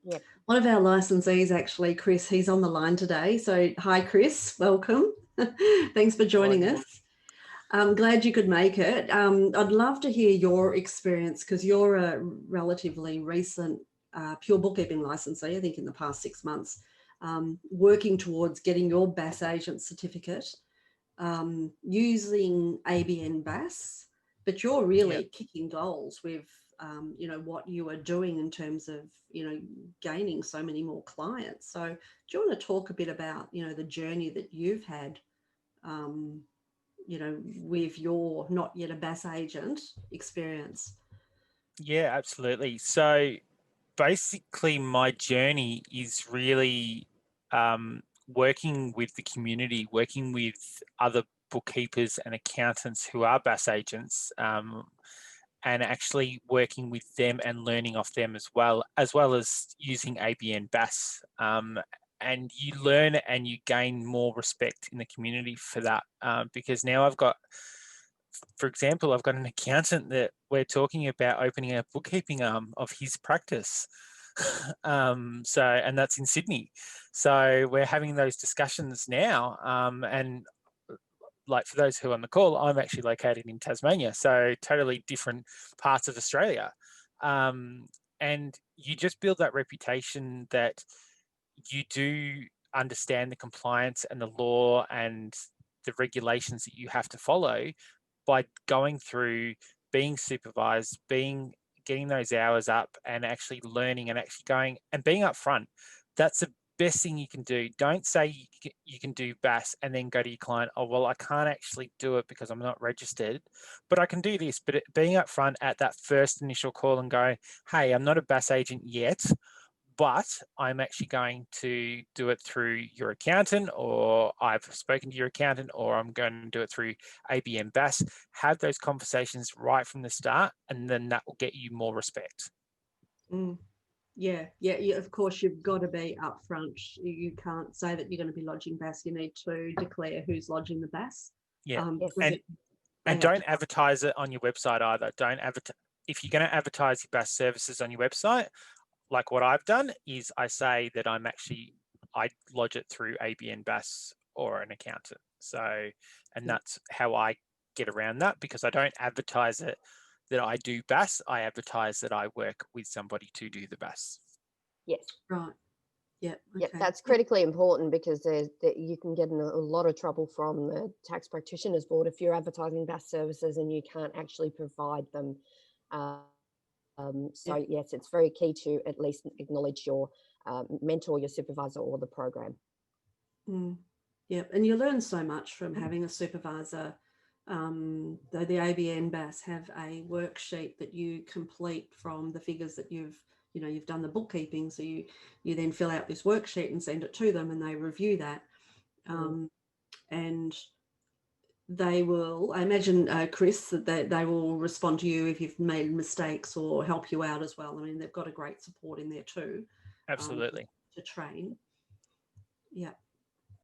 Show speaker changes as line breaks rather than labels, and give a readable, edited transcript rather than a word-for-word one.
Yep.
One of our licensees, actually, Chris, he's on the line today. So hi, Chris, welcome. Thanks for joining us. I'm glad you could make it. I'd love to hear your experience because you're a relatively recent pure bookkeeping licensee, I think in the past 6 months, working towards getting your BAS Agent certificate using ABN BAS, but you're really kicking goals with you know, what you are doing in terms of, you know, gaining so many more clients. So do you want to talk a bit about, you know, the journey that you've had, you know, with your not yet a BAS agent experience?
Yeah, absolutely. So basically my journey is really working with the community, working with other bookkeepers and accountants who are BAS agents, and actually working with them and learning off them as well as using ABN BAS. And you learn and you gain more respect in the community for that, because now I've got, for example, I've got an accountant that we're talking about opening a bookkeeping arm of his practice. So, and that's in Sydney. So we're having those discussions now. And like for those who are on the call, I'm actually located in Tasmania, so totally different parts of Australia. And you just build that reputation that you do understand the compliance and the law and the regulations that you have to follow by going through, being supervised, getting those hours up and actually learning and actually going and being upfront. That's the best thing you can do. Don't say you can do BAS and then go to your client, oh, well, I can't actually do it because I'm not registered, but I can do this. But being upfront at that first initial call and go, hey, I'm not a BAS agent yet, but I'm actually going to do it through your accountant, or I've spoken to your accountant, or I'm going to do it through ABN BAS. Have those conversations right from the start, and then that will get you more respect.
Yeah, of course, you've got to be upfront. You can't say that you're going to be lodging BAS. You need to declare who's lodging the BAS.
Yeah,
and
don't advertise it on your website either. Don't advertise. If you're going to advertise your BAS services on your website, like what I've done is I say that I lodge it through ABN BAS or an accountant. So, and that's how I get around that, because I don't advertise it that I do BAS. I advertise that I work with somebody to do the BAS.
Yes.
Right. Yeah. Okay.
Yep, that's critically important, because you can get in a lot of trouble from the Tax Practitioners Board if you're advertising BAS services and you can't actually provide them. So yes, it's very key to at least acknowledge your mentor, your supervisor, or the program.
Yeah, and you learn so much from having a supervisor. Though the ABN BAS have a worksheet that you complete from the figures that you've done the bookkeeping. So you then fill out this worksheet and send it to them, and they review that. And they will, I imagine, Chris, that they will respond to you if you've made mistakes or help you out as well. I mean, they've got a great support in there too.
Absolutely.
To train. Yeah.